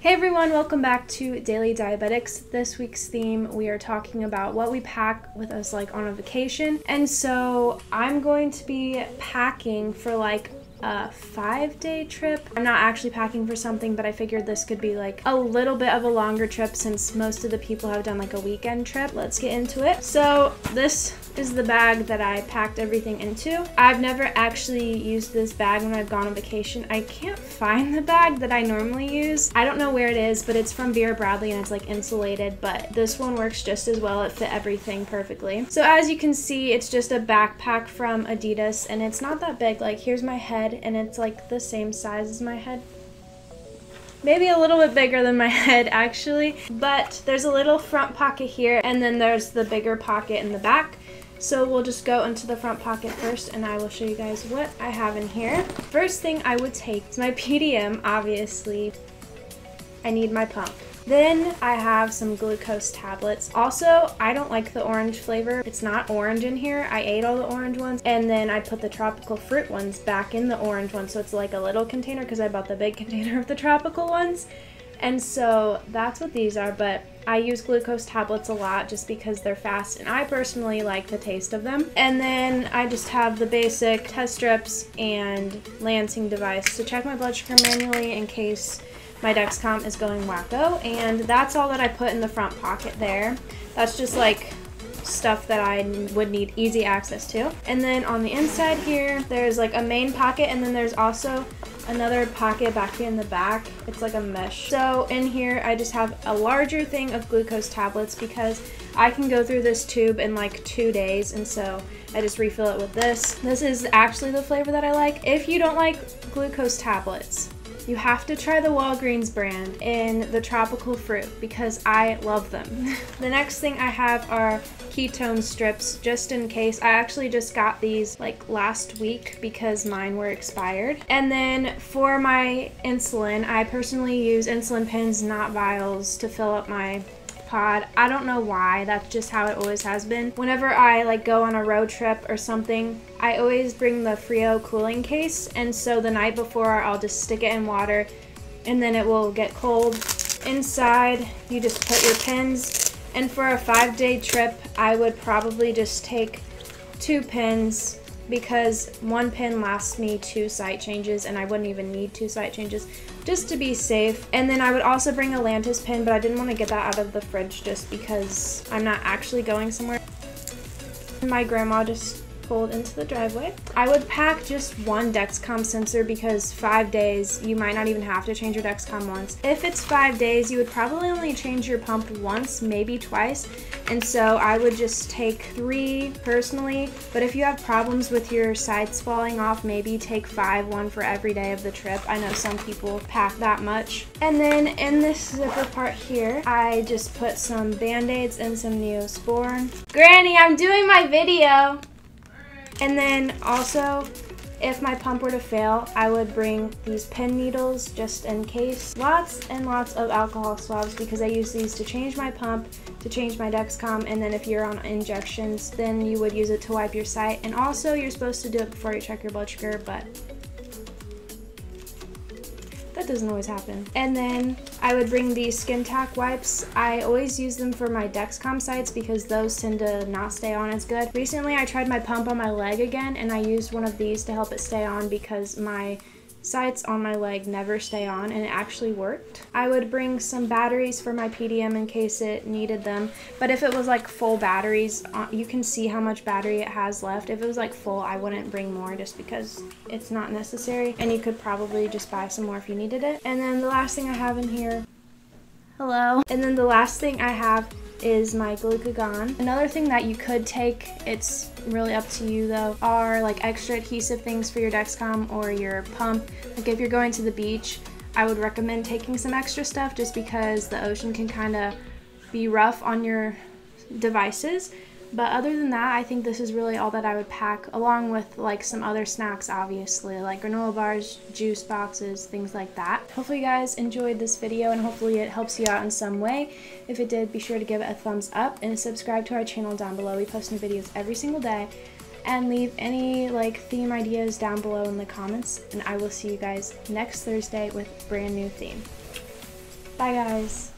Hey everyone, welcome back to Daily Diabetics. This week's theme, we are talking about what we pack with us like on a vacation. And so I'm going to be packing for like a 5-day trip. I'm not actually packing for something, but I figured this could be like a little bit of a longer trip since most of the people have done like a weekend trip. Let's get into it. So this is the bag that I packed everything into. I've never actually used this bag when I've gone on vacation. I can't find the bag that I normally use. I don't know where it is, but it's from Vera Bradley and it's like insulated, but this one works just as well. It fit everything perfectly. So as you can see, it's just a backpack from Adidas and it's not that big. Like here's my head and it's like the same size as my head. Maybe a little bit bigger than my head actually, but there's a little front pocket here and then there's the bigger pocket in the back. So we'll just go into the front pocket first and I will show you guys what I have in here. First thing I would take is my PDM, obviously. I need my pump. Then I have some glucose tablets. Also, I don't like the orange flavor. It's not orange in here. I ate all the orange ones and then I put the tropical fruit ones back in the orange one. So it's like a little container because I bought the big container of the tropical ones. And so that's what these are, but I use glucose tablets a lot just because they're fast and I personally like the taste of them. And then I just have the basic test strips and lancing device to check my blood sugar manually in case my Dexcom is going wacko. And that's all that I put in the front pocket there. That's just like stuff that I would need easy access to. And then on the inside here, there's like a main pocket and then there's also another pocket back here in the back. It's like a mesh. So in here, I just have a larger thing of glucose tablets because I can go through this tube in like 2 days. And so I just refill it with this. This is actually the flavor that I like. If you don't like glucose tablets, you have to try the Walgreens brand in the tropical fruit because I love them. The next thing I have are ketone strips just in case. I actually just got these like last week because mine were expired. And then for my insulin, I personally use insulin pens, not vials, to fill up my pod. I don't know why, that's just how it always has been. Whenever I like go on a road trip or something, I always bring the Frio cooling case, and so the night before I'll just stick it in water and then it will get cold. Inside you just put your pins, and for a 5-day trip I would probably just take 2 pins because 1 pin lasts me 2 site changes and I wouldn't even need 2 site changes just to be safe. And then I would also bring a Lantus pin, but I didn't want to get that out of the fridge just because I'm not actually going somewhere. My grandma just pulled into the driveway. I would pack just 1 Dexcom sensor because 5 days, you might not even have to change your Dexcom once. If it's 5 days, you would probably only change your pump once, maybe twice. And so I would just take 3 personally, but if you have problems with your sites falling off, maybe take 5, 1 for every day of the trip. I know some people pack that much. And then in this zipper part here, I just put some Band-Aids and some Neosporin. Granny, I'm doing my video! And then also, if my pump were to fail, I would bring these pin needles just in case. Lots and lots of alcohol swabs because I use these to change my pump, to change my Dexcom, and then if you're on injections, then you would use it to wipe your site. And also, you're supposed to do it before you check your blood sugar, but that doesn't always happen. And then I would bring these Skin Tack wipes. I always use them for my Dexcom sites because those tend to not stay on as good. Recently I tried my pump on my leg again and I used one of these to help it stay on because my sites on my leg never stay on, and it actually worked. I would bring some batteries for my PDM in case it needed them, but if it was like full batteries, you can see how much battery it has left. If it was like full, I wouldn't bring more just because it's not necessary, and you could probably just buy some more if you needed it. And then the last thing I have in here, hello. And then the last thing I have is my Glucagon. Another thing that you could take, it's really up to you though, are like extra adhesive things for your Dexcom or your pump. Like if you're going to the beach, I would recommend taking some extra stuff just because the ocean can kind of be rough on your devices. But other than that, I think this is really all that I would pack, along with like some other snacks, obviously, like granola bars, juice boxes, things like that. Hopefully you guys enjoyed this video and hopefully it helps you out in some way. If it did, be sure to give it a thumbs up and subscribe to our channel down below. We post new videos every single day. And leave any like theme ideas down below in the comments, and I will see you guys next Thursday with a brand new theme. Bye, guys.